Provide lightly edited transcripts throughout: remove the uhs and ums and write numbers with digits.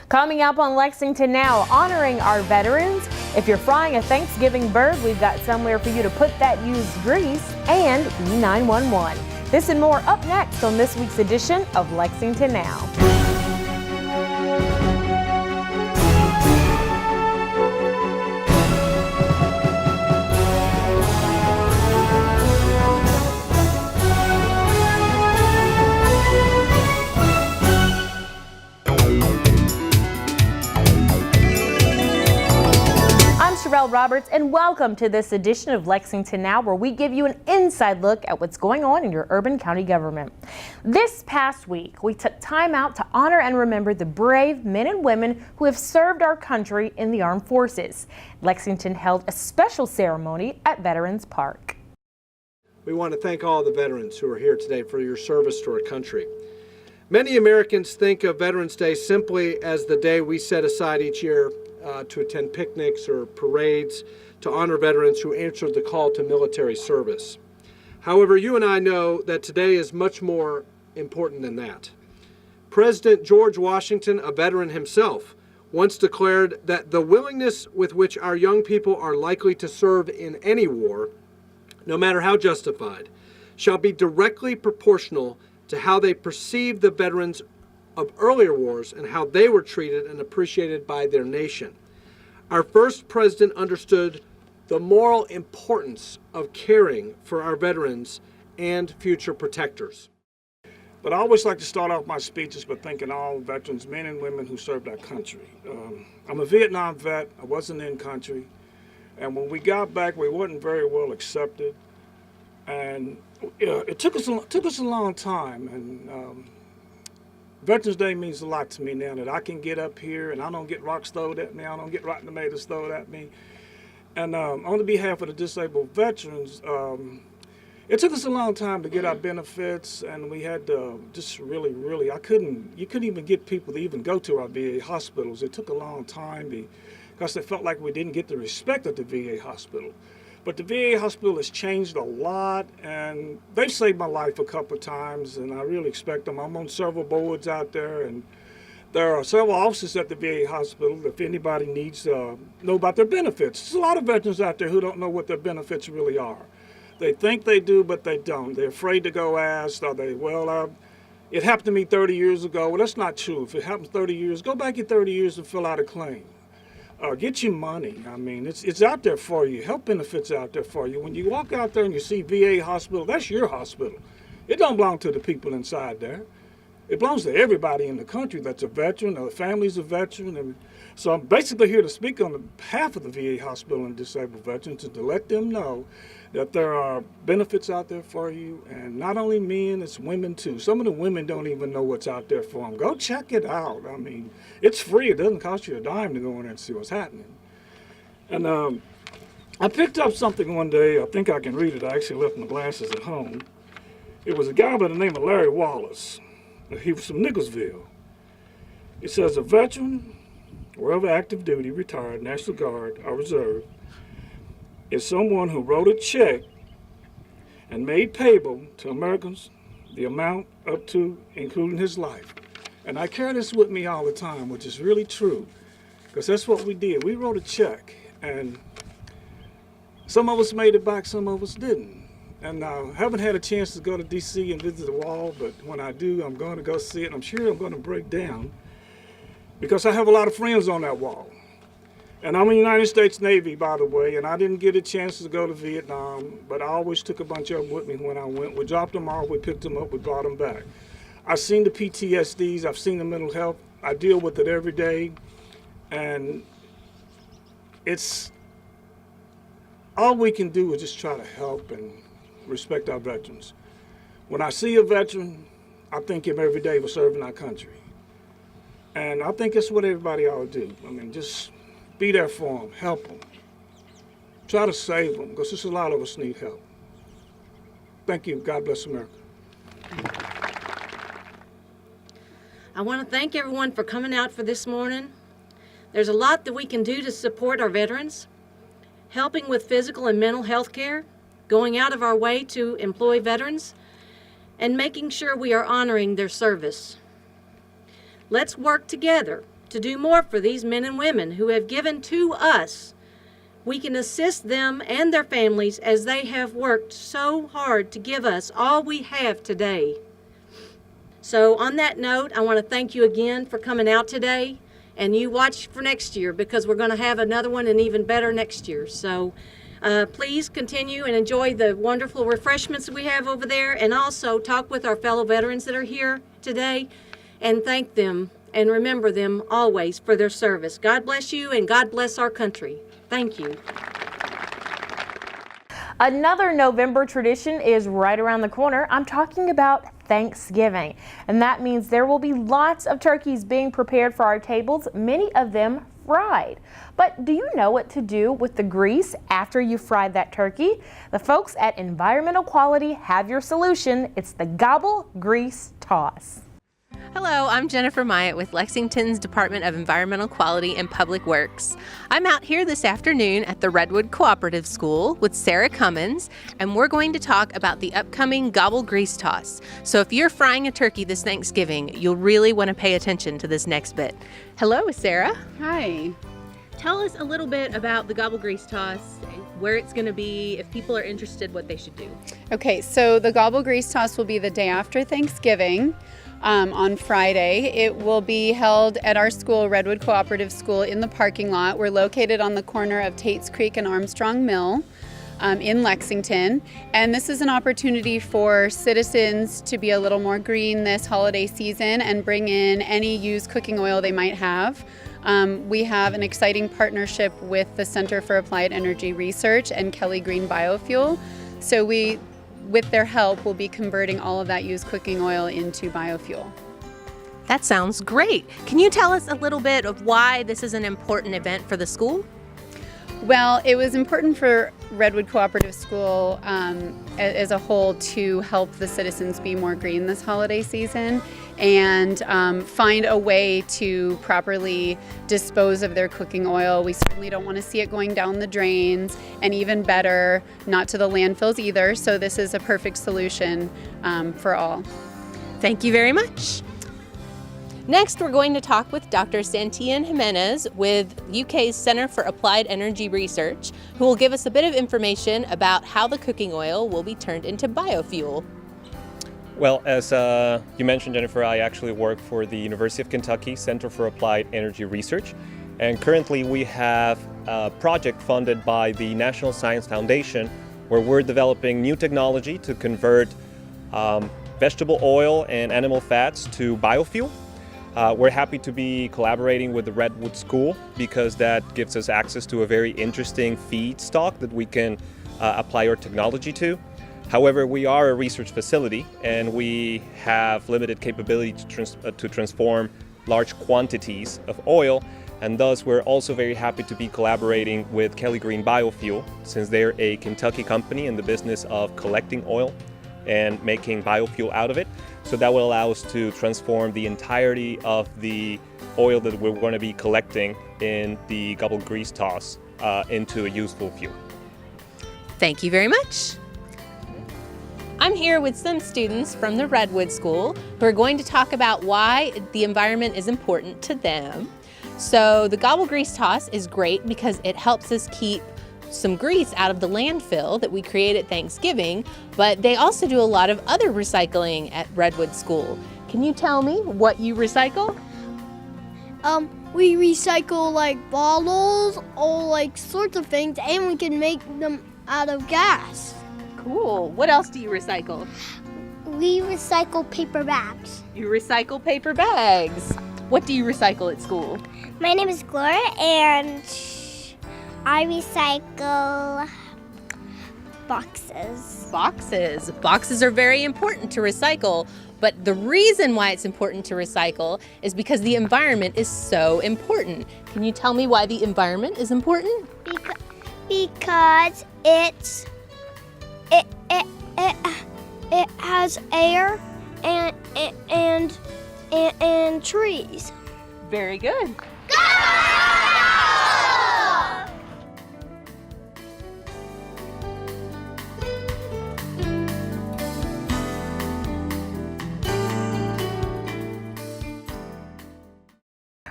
Coming up on Lexington Now, honoring our veterans. If you're frying a Thanksgiving bird, we've got somewhere for you to put that used grease, and E911. This and more up next on this week's edition of Lexington Now. Roberts, and welcome to this edition of Lexington Now, where we give you an inside look at what's going on in your urban county government. This past week, we took time out to honor and remember the brave men and women who have served our country in the armed forces. Lexington held a special ceremony at Veterans Park. We want to thank all the veterans who are here today for your service to our country. Many Americans think of Veterans Day simply as the day we set aside each year to attend picnics or parades to honor veterans who answered the call to military service. However, you and I know that today is much more important than that. President George Washington, a veteran himself, once declared that the willingness with which our young people are likely to serve in any war, no matter how justified, shall be directly proportional to how they perceive the veterans of earlier wars and how they were treated and appreciated by their nation. Our first president understood the moral importance of caring for our veterans and future protectors. But I always like to start off my speeches by thanking all veterans, men and women who served our country. I'm a Vietnam vet. I wasn't in country. And when we got back, we weren't very well accepted. And it took us a long time. And Veterans Day means a lot to me now that I can get up here and I don't get rocks thrown at me, I don't get rotten tomatoes thrown at me. And on behalf of the disabled veterans, it took us a long time to get our benefits, and we had to just really, you couldn't even get people to even go to our VA hospitals. It took a long time because they felt like we didn't get the respect at the VA hospital. But the VA hospital has changed a lot, and they've saved my life a couple of times, and I really expect them. I'm on several boards out there, and there are several offices at the VA hospital if anybody needs to know about their benefits. There's a lot of veterans out there who don't know what their benefits really are. They think they do, but they don't. They're afraid to go ask. It happened to me 30 years ago. Well, that's not true. If it happened 30 years, go back in 30 years and fill out a claim. Get your money. I mean, it's out there for you. Health benefits out there for you. When you walk out there and you see VA hospital, that's your hospital. It don't belong to the people inside there. It belongs to everybody in the country that's a veteran or the family's a veteran. And so I'm basically here to speak on behalf of the VA hospital and disabled veterans and to let them know that there are benefits out there for you, and not only men, it's women too. Some of the women don't even know what's out there for them. Go check it out. I mean, it's free. It doesn't cost you a dime to go in there and see what's happening. And I picked up something one day. I think I can read it. I actually left my glasses at home. It was a guy by the name of Larry Wallace. He was from Nicholsville. It says, a veteran, wherever active duty, retired, National Guard, or Reserve, is someone who wrote a check and made payable to Americans the amount up to including his life. And I carry this with me all the time, which is really true, because that's what we did. We wrote a check, and some of us made it back, some of us didn't. And I haven't had a chance to go to D.C. and visit the wall, but when I do, I'm going to go see it. I'm sure I'm going to break down, because I have a lot of friends on that wall. And I'm in the United States Navy, by the way, and I didn't get a chance to go to Vietnam, but I always took a bunch of them with me when I went. We dropped them off, we picked them up, we brought them back. I've seen the PTSDs, I've seen the mental health. I deal with it every day, and it's all we can do is just try to help and respect our veterans. When I see a veteran, I thank him every day for serving our country. And I think that's what everybody ought to do. I mean, just be there for them, help them. Try to save them, because there's a lot of us need help. Thank you. God bless America. I want to thank everyone for coming out for this morning. There's a lot that we can do to support our veterans, helping with physical and mental health care, going out of our way to employ veterans, and making sure we are honoring their service. Let's work together to do more for these men and women who have given to us. We can assist them and their families as they have worked so hard to give us all we have today. So on that note, I want to thank you again for coming out today, and you watch for next year because we're going to have another one and even better next year. So please continue and enjoy the wonderful refreshments that we have over there, and also talk with our fellow veterans that are here today and thank them and remember them always for their service. God bless you and God bless our country. Thank you. Another November tradition is right around the corner. I'm talking about Thanksgiving, and that means there will be lots of turkeys being prepared for our tables, many of them fried. But do you know what to do with the grease after you fried that turkey? The folks at Environmental Quality have your solution. It's the Gobble Grease Toss. Hello, I'm Jennifer Myatt with Lexington's Department of Environmental Quality and Public Works. I'm out here this afternoon at the Redwood Cooperative School with Sarah Cummins, and we're going to talk about the upcoming Gobble Grease Toss. So if you're frying a turkey this Thanksgiving, you'll really want to pay attention to this next bit. Hello, Sarah. Hi. Tell us a little bit about the Gobble Grease Toss, where it's going to be, if people are interested, what they should do. Okay, so the Gobble Grease Toss will be the day after Thanksgiving. On Friday. It will be held at our school, Redwood Cooperative School, in the parking lot. We're located on the corner of Tate's Creek and Armstrong Mill in Lexington. And this is an opportunity for citizens to be a little more green this holiday season and bring in any used cooking oil they might have. We have an exciting partnership with the Center for Applied Energy Research and Kelly Green Biofuel. So with their help, we'll be converting all of that used cooking oil into biofuel. That sounds great. Can you tell us a little bit of why this is an important event for the school? Well, it was important for Redwood Cooperative School as a whole to help the citizens be more green this holiday season and find a way to properly dispose of their cooking oil. We certainly don't want to see it going down the drains, and even better, not to the landfills either. So this is a perfect solution for all. Thank you very much. Next, we're going to talk with Dr. Santian Jimenez with UK's Center for Applied Energy Research, who will give us a bit of information about how the cooking oil will be turned into biofuel. Well, as you mentioned, Jennifer, I actually work for the University of Kentucky Center for Applied Energy Research, and currently we have a project funded by the National Science Foundation where we're developing new technology to convert vegetable oil and animal fats to biofuel. We're happy to be collaborating with the Redwood School because that gives us access to a very interesting feedstock that we can apply our technology to. However, we are a research facility and we have limited capability to transform large quantities of oil, and thus we're also very happy to be collaborating with Kelly Green Biofuel, since they're a Kentucky company in the business of collecting oil and making biofuel out of it. So that will allow us to transform the entirety of the oil that we're going to be collecting in the Gobble Grease Toss into a useful fuel. Thank you very much. I'm here with some students from the Redwood School who are going to talk about why the environment is important to them. So the Gobble Grease Toss is great because it helps us keep some grease out of the landfill that we create at Thanksgiving, but they also do a lot of other recycling at Redwood School. Can you tell me what you recycle? We recycle like bottles, all like sorts of things, and we can make them out of gas. Cool. What else do you recycle? We recycle paper bags. You recycle paper bags. What do you recycle at school? My name is Gloria, and I recycle boxes. Boxes. Boxes are very important to recycle, but the reason why it's important to recycle is because the environment is so important. Can you tell me why the environment is important? Because it has air and trees. Very good.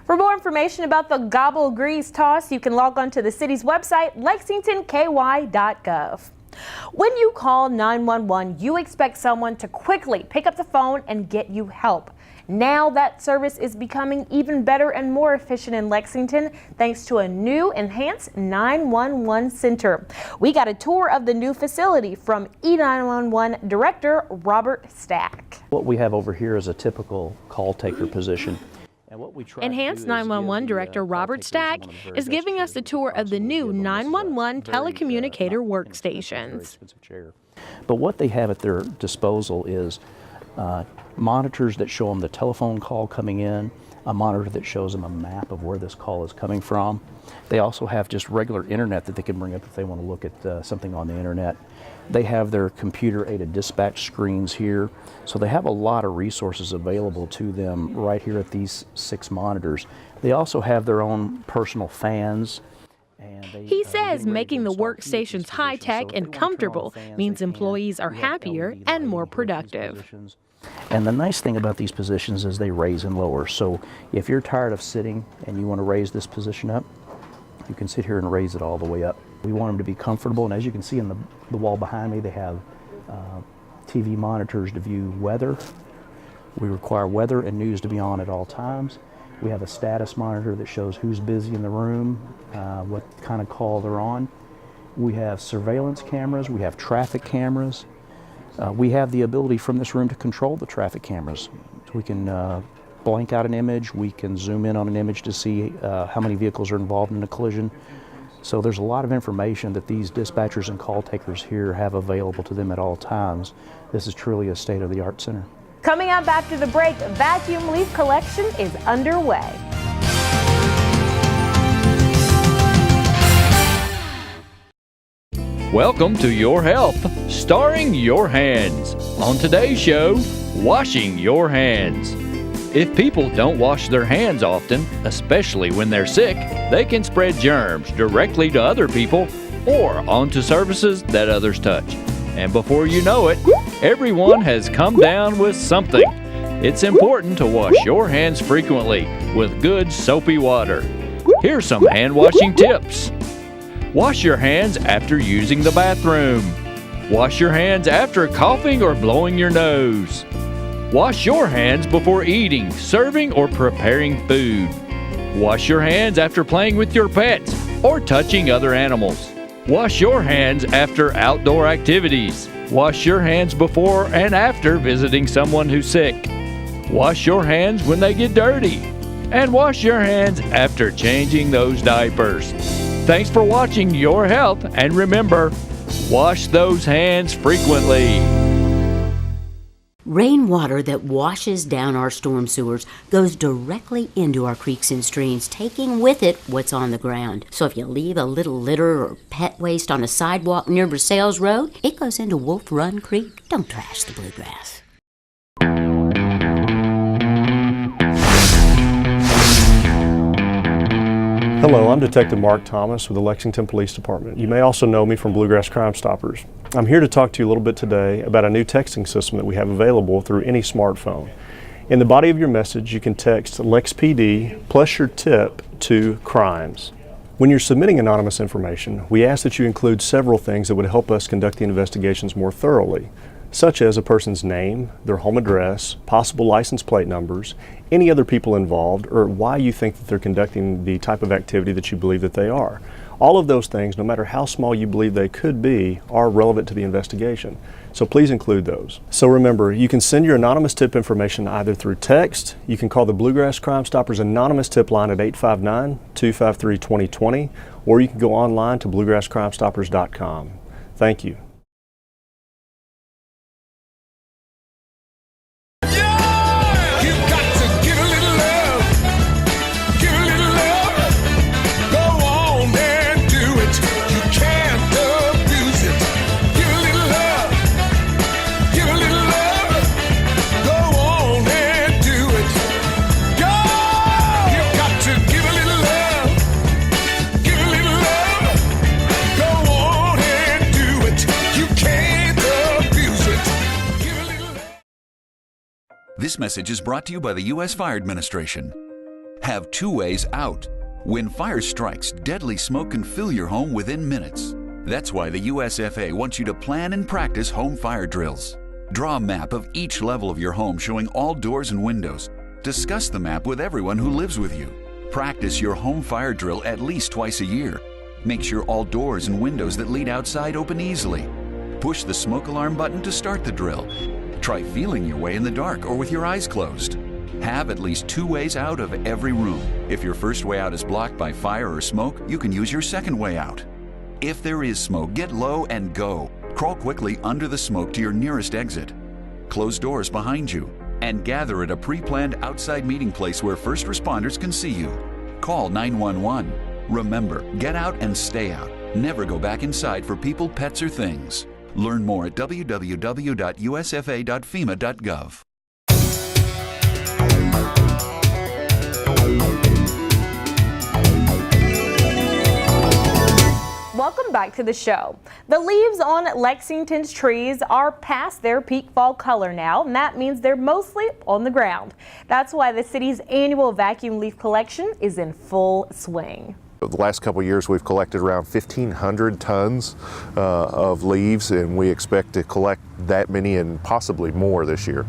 For more information information about the Gobble Grease toss, you can log on to the city's website, lexingtonky.gov. When you call 911, you expect someone to quickly pick up the phone and get you help. Now that service is becoming even better and more efficient in Lexington thanks to a new enhanced 911 center. We got a tour of the new facility from E911 Director Robert Stack. What we have over here is a typical call taker position. And what we try Enhanced to do is 911 give Director call Robert takers Stack one of the very is best giving us a training tour of the possible. new Give them this, 911 very, telecommunicator not workstations. very expensive chair. But what they have at their disposal is monitors that show them the telephone call coming in, a monitor that shows them a map of where this call is coming from. They also have just regular internet that they can bring up if they want to look at something on the internet. They have their computer-aided dispatch screens here, so they have a lot of resources available to them right here at these 6 monitors. They also have their own personal fans. He says making the workstations high-tech and comfortable means employees are happier and more productive. And the nice thing about these positions is they raise and lower. So if you're tired of sitting and you want to raise this position up, you can sit here and raise it all the way up. We want them to be comfortable, and as you can see in the wall behind me, they have TV monitors to view weather. We require weather and news to be on at all times. We have a status monitor that shows who's busy in the room, what kind of call they're on. We have surveillance cameras, we have traffic cameras. We have the ability from this room to control the traffic cameras. So we can blank out an image, we can zoom in on an image to see how many vehicles are involved in a collision. So there's a lot of information that these dispatchers and call takers here have available to them at all times. This is truly a state-of-the-art center. Coming up after the break, vacuum leaf collection is underway. Welcome to Your Health, starring Your Hands. On today's show, washing your hands. If people don't wash their hands often, especially when they're sick, they can spread germs directly to other people or onto surfaces that others touch. And before you know it, everyone has come down with something. It's important to wash your hands frequently with good soapy water. Here's some hand washing tips. Wash your hands after using the bathroom. Wash your hands after coughing or blowing your nose. Wash your hands before eating, serving, or preparing food. Wash your hands after playing with your pets or touching other animals. Wash your hands after outdoor activities. Wash your hands before and after visiting someone who's sick. Wash your hands when they get dirty. And wash your hands after changing those diapers. Thanks for watching Your Health, and remember, wash those hands frequently. Rainwater that washes down our storm sewers goes directly into our creeks and streams, taking with it what's on the ground. So if you leave a little litter or pet waste on a sidewalk near Versailles Road, it goes into Wolf Run Creek. Don't trash the Bluegrass. Hello, I'm Detective Mark Thomas with the Lexington Police Department. You may also know me from Bluegrass Crime Stoppers. I'm here to talk to you a little bit today about a new texting system that we have available through any smartphone. In the body of your message, you can text LexPD plus your tip to crimes. When you're submitting anonymous information, we ask that you include several things that would help us conduct the investigations more thoroughly, such as a person's name, their home address, possible license plate numbers, any other people involved, or why you think that they're conducting the type of activity that you believe that they are. All of those things, no matter how small you believe they could be, are relevant to the investigation. So please include those. So remember, you can send your anonymous tip information either through text, you can call the Bluegrass Crime Stoppers anonymous tip line at 859-253-2020, or you can go online to bluegrasscrimestoppers.com. Thank you. This message is brought to you by the U.S. Fire Administration. Have 2 ways out. When fire strikes, deadly smoke can fill your home within minutes. That's why the USFA wants you to plan and practice home fire drills. Draw a map of each level of your home showing all doors and windows. Discuss the map with everyone who lives with you. Practice your home fire drill at least twice a year. Make sure all doors and windows that lead outside open easily. Push the smoke alarm button to start the drill. Try feeling your way in the dark or with your eyes closed. Have at least 2 ways out of every room. If your first way out is blocked by fire or smoke, you can use your second way out. If there is smoke, get low and go. Crawl quickly under the smoke to your nearest exit. Close doors behind you and gather at a pre-planned outside meeting place where first responders can see you. Call 911. Remember, get out and stay out. Never go back inside for people, pets, or things. Learn more at www.usfa.fema.gov. Welcome back to the show. The leaves on Lexington's trees are past their peak fall color now, and that means they're mostly on the ground. That's why the city's annual vacuum leaf collection is in full swing. The last couple of years we've collected around 1,500 tons of leaves, and we expect to collect that many and possibly more this year.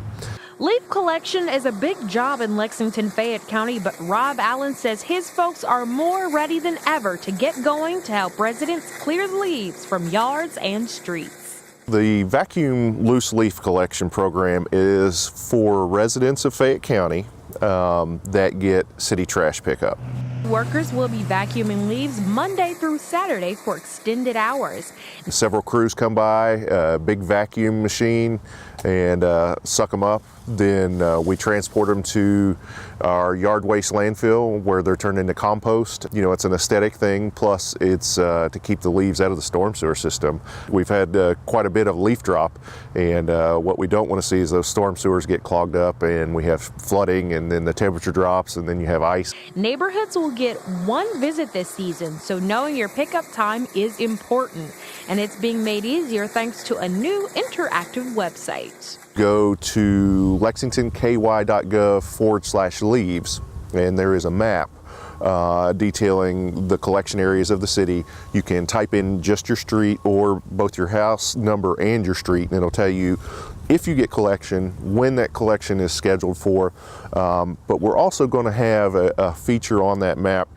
Leaf collection is a big job in Lexington, Fayette County, but Rob Allen says his folks are more ready than ever to get going to help residents clear the leaves from yards and streets. The vacuum loose leaf collection program is for residents of Fayette County that get city trash pickup. Workers will be vacuuming leaves Monday through Saturday for extended hours. Several crews come by, a big vacuum machine, and suck them up. Then we transport them to our yard waste landfill where they're turned into compost. You know, it's an aesthetic thing, plus it's to keep the leaves out of the storm sewer system. We've had quite a bit of leaf drop, and what we don't want to see is those storm sewers get clogged up and we have flooding, and then the temperature drops and then you have ice. Neighborhoods will get one visit this season, so knowing your pickup time is important. And it's being made easier thanks to a new interactive website. Go to lexingtonky.gov/leaves, and there is a map detailing the collection areas of the city. You can type in just your street or both your house number and your street, and it'll tell you if you get collection, when that collection is scheduled for. But we're also going to have a feature on that map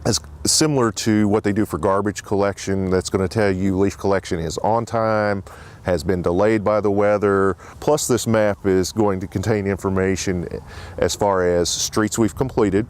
as similar to what they do for garbage collection, that's going to tell you leaf collection is on time, has been delayed by the weather. Plus, this map is going to contain information as far as streets we've completed,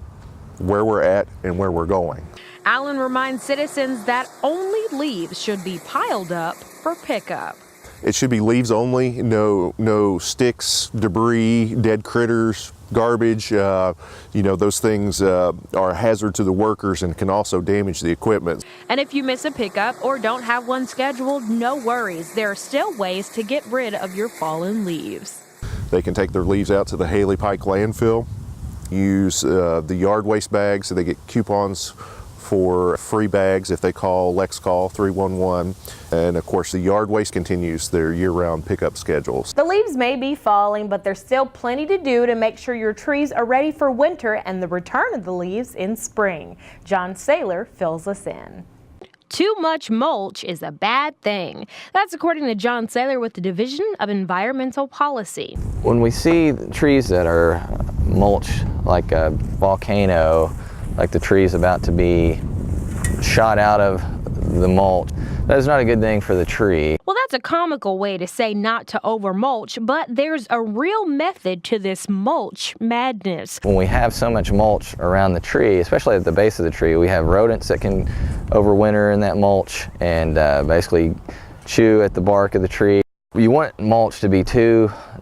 where we're at, and where we're going. Allen reminds citizens that only leaves should be piled up for pickup. It should be leaves only, no sticks, debris, dead critters, garbage. Those things are a hazard to the workers and can also damage the equipment. And if you miss a pickup or don't have one scheduled, no worries. There are still ways to get rid of your fallen leaves. They can take their leaves out to the Haley Pike landfill, use the yard waste bags, so they get coupons for free bags if they call Lex Call 311. And of course, the yard waste continues their year-round pickup schedules. The leaves may be falling, but there's still plenty to do to make sure your trees are ready for winter and the return of the leaves in spring. John Saylor fills us in. Too much mulch is a bad thing. That's according to John Saylor with the Division of Environmental Policy. When we see trees that are mulched like a volcano, like the tree's about to be shot out of the mulch, that is not a good thing for the tree. Well, that's a comical way to say not to over mulch, but there's a real method to this mulch madness. When we have so much mulch around the tree, especially at the base of the tree, we have rodents that can overwinter in that mulch and basically chew at the bark of the tree. You want mulch to be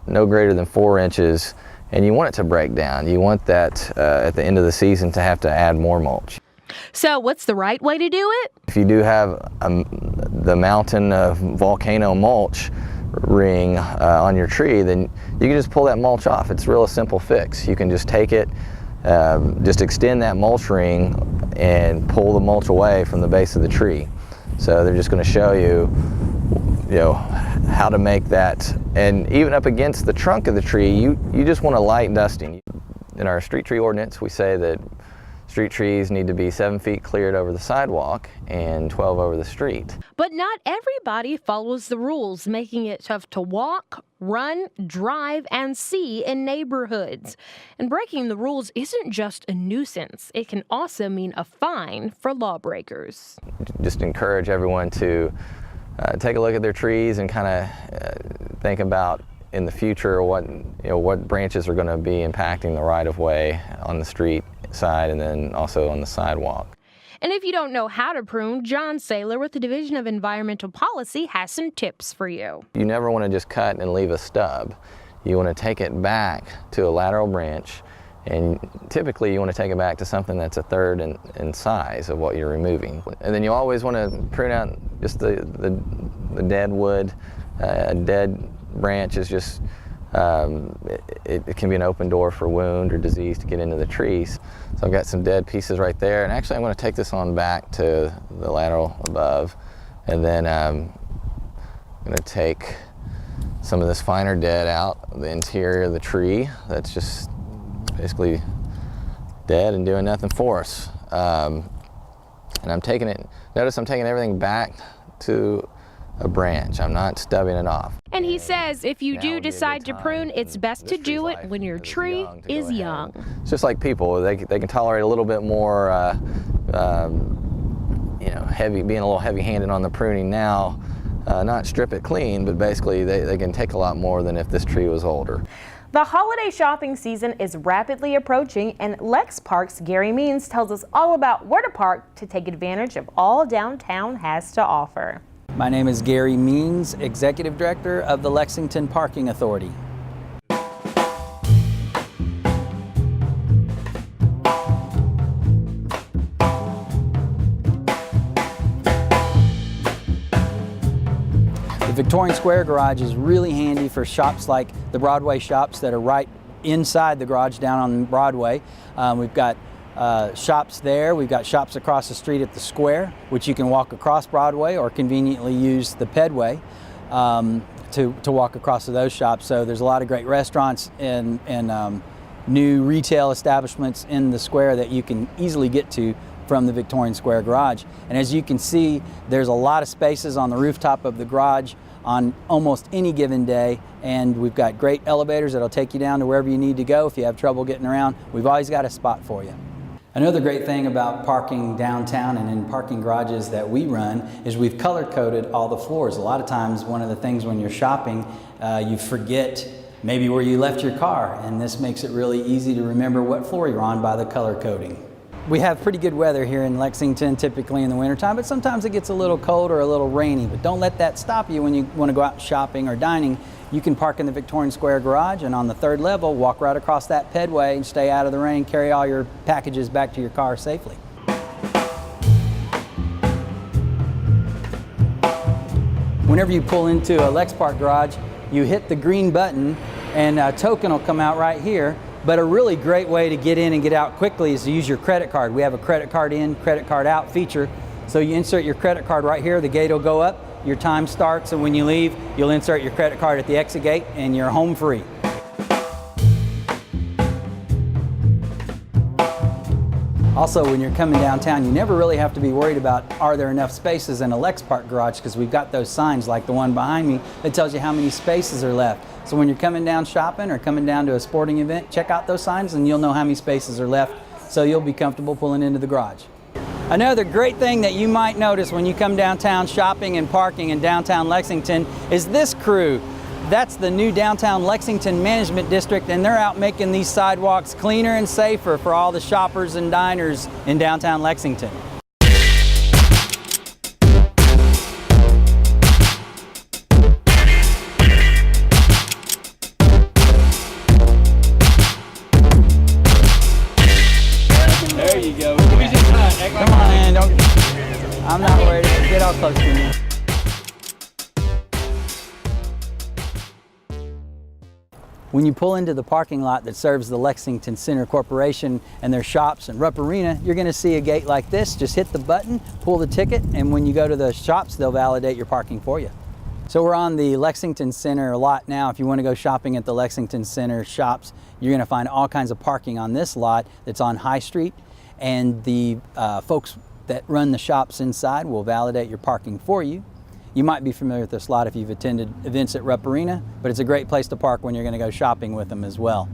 no greater than 4 inches, and you want it to break down. You want that at the end of the season to have to add more mulch. So what's the right way to do it? If you do have the mountain of volcano mulch ring on your tree, then you can just pull that mulch off. It's a simple fix. You can just take it, just extend that mulch ring and pull the mulch away from the base of the tree. So they're just going to show you, how to make that. And even up against the trunk of the tree, you just want a light dusting. in our street tree ordinance, we say that street trees need to be 7 feet cleared over the sidewalk and 12 over the street. But not everybody follows the rules, making it tough to walk, run, drive, and see in neighborhoods. And breaking the rules isn't just a nuisance. It can also mean a fine for lawbreakers. Just encourage everyone to take a look at their trees and kind of think about in the future what branches are going to be impacting the right-of-way on the street side and then also on the sidewalk. And if you don't know how to prune, John Saylor with the Division of Environmental Policy has some tips for you. You never want to just cut and leave a stub. You want to take it back to a lateral branch, and typically you want to take it back to something that's a third in size of what you're removing. And then you always want to prune out just the dead wood. A dead branch is just it can be an open door for wound or disease to get into the trees. So I've got some dead pieces right there, and actually I'm going to take this on back to the lateral above, and then I'm going to take some of this finer dead out the interior of the tree that's just basically dead and doing nothing for us. And I'm taking it, notice I'm taking everything back to a branch. I'm not stubbing it off. And he says if you do decide to prune, it's best to do it when your tree is young. It's just like people, they can tolerate a little bit more, heavy, being a little heavy-handed on the pruning now. Not strip it clean, but basically they can take a lot more than if this tree was older. The holiday shopping season is rapidly approaching, and Lex Park's Gary Means tells us all about where to park to take advantage of all downtown has to offer. My name is Gary Means, Executive Director of the Lexington Parking Authority. The Victorian Square Garage is really handy for shops like the Broadway shops that are right inside the garage down on Broadway. We've got shops there. We've got shops across the street at the square, which you can walk across Broadway or conveniently use the pedway to walk across to those shops. So there's a lot of great restaurants and new retail establishments in the square that you can easily get to from the Victorian Square Garage. And as you can see, there's a lot of spaces on the rooftop of the garage on almost any given day, and we've got great elevators that'll take you down to wherever you need to go if you have trouble getting around. We've always got a spot for you. Another great thing about parking downtown and in parking garages that we run is we've color-coded all the floors. A lot of times one of the things when you're shopping, you forget maybe where you left your car, and this makes it really easy to remember what floor you're on by the color coding. We have pretty good weather here in Lexington, typically in the wintertime, but sometimes it gets a little cold or a little rainy. But don't let that stop you when you want to go out shopping or dining. You can park in the Victorian Square Garage, and on the third level, walk right across that pedway and stay out of the rain, carry all your packages back to your car safely. Whenever you pull into a Lex Park Garage, you hit the green button, and a token will come out right here. But a really great way to get in and get out quickly is to use your credit card. We have a credit card in, credit card out feature. So you insert your credit card right here, the gate will go up, your time starts, and when you leave, you'll insert your credit card at the exit gate and you're home free. Also, when you're coming downtown, you never really have to be worried about are there enough spaces in a Lex Park Garage, because we've got those signs like the one behind me that tells you how many spaces are left. So when you're coming down shopping or coming down to a sporting event, check out those signs and you'll know how many spaces are left, so you'll be comfortable pulling into the garage. Another great thing that you might notice when you come downtown shopping and parking in downtown Lexington is this crew. That's the new Downtown Lexington Management District, and they're out making these sidewalks cleaner and safer for all the shoppers and diners in downtown Lexington. There you go. Come on in. I'm not worried. Get all close to me. When you pull into the parking lot that serves the Lexington Center Corporation and their shops and Rupp Arena, you're going to see a gate like this. Just hit the button, pull the ticket, and when you go to the shops, they'll validate your parking for you. So we're on the Lexington Center lot now. If you want to go shopping at the Lexington Center shops, you're going to find all kinds of parking on this lot that's on High Street, and the folks that run the shops inside will validate your parking for you. You might be familiar with this lot if you've attended events at Rupp Arena, but it's a great place to park when you're going to go shopping with them as well.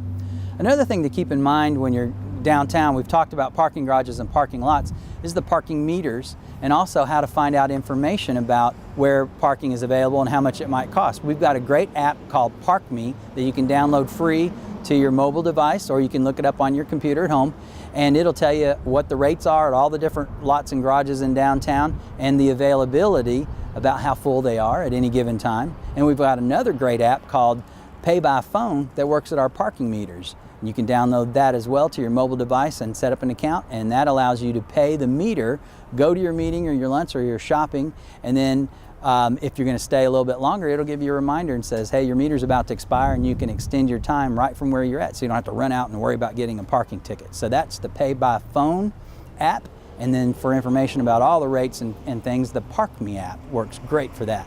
Another thing to keep in mind when you're downtown, we've talked about parking garages and parking lots, is the parking meters, and also how to find out information about where parking is available and how much it might cost. We've got a great app called Park Me that you can download free to your mobile device, or you can look it up on your computer at home, and it'll tell you what the rates are at all the different lots and garages in downtown and the availability about how full they are at any given time. And we've got another great app called Pay by Phone that works at our parking meters. You can download that as well to your mobile device and set up an account, and that allows you to pay the meter, go to your meeting or your lunch or your shopping, and then if you're going to stay a little bit longer, it'll give you a reminder and says, hey, your meter's about to expire, and you can extend your time right from where you're at, so you don't have to run out and worry about getting a parking ticket. So that's the Pay by Phone app. And then for information about all the rates and things, the Park Me app works great for that.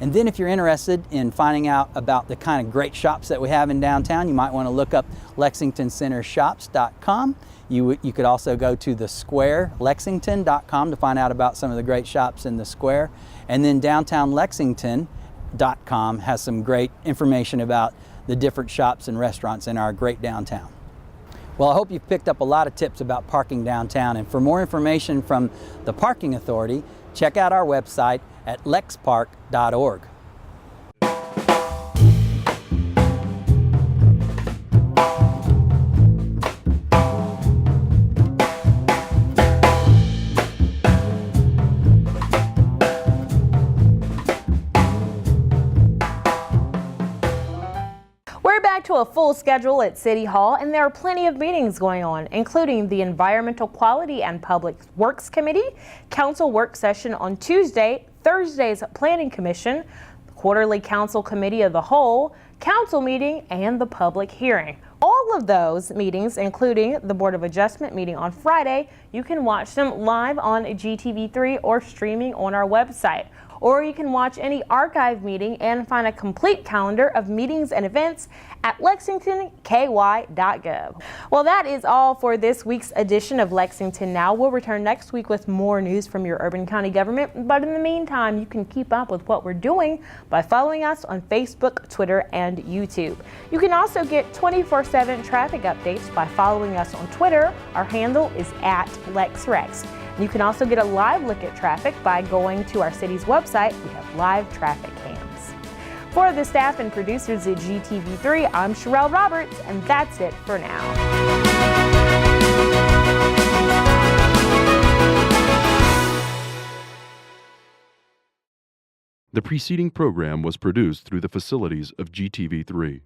And then if you're interested in finding out about the kind of great shops that we have in downtown, you might want to look up LexingtonCenterShops.com. You could also go to the Square, Lexington.com, to find out about some of the great shops in the Square. And then DowntownLexington.com has some great information about the different shops and restaurants in our great downtown. Well, I hope you've picked up a lot of tips about parking downtown, and for more information from the Parking Authority, check out our website at lexpark.org. We're back to a full schedule at City Hall, and there are plenty of meetings going on, including the Environmental Quality and Public Works Committee, Council Work Session on Tuesday, Thursday's Planning Commission, the Quarterly Council Committee of the Whole, Council meeting, and the public hearing. All of those meetings, including the Board of Adjustment meeting on Friday, you can watch them live on GTV3 or streaming on our website. Or you can watch any archive meeting and find a complete calendar of meetings and events at lexingtonky.gov. Well, that is all for this week's edition of Lexington Now. We'll return next week with more news from your urban county government, but in the meantime, you can keep up with what we're doing by following us on Facebook, Twitter, and YouTube. You can also get 24/7 traffic updates by following us on Twitter. Our handle is @LexRex. You can also get a live look at traffic by going to our city's website. We have live traffic cams. For the staff and producers at GTV3, I'm Sherelle Roberts, and that's it for now. The preceding program was produced through the facilities of GTV3.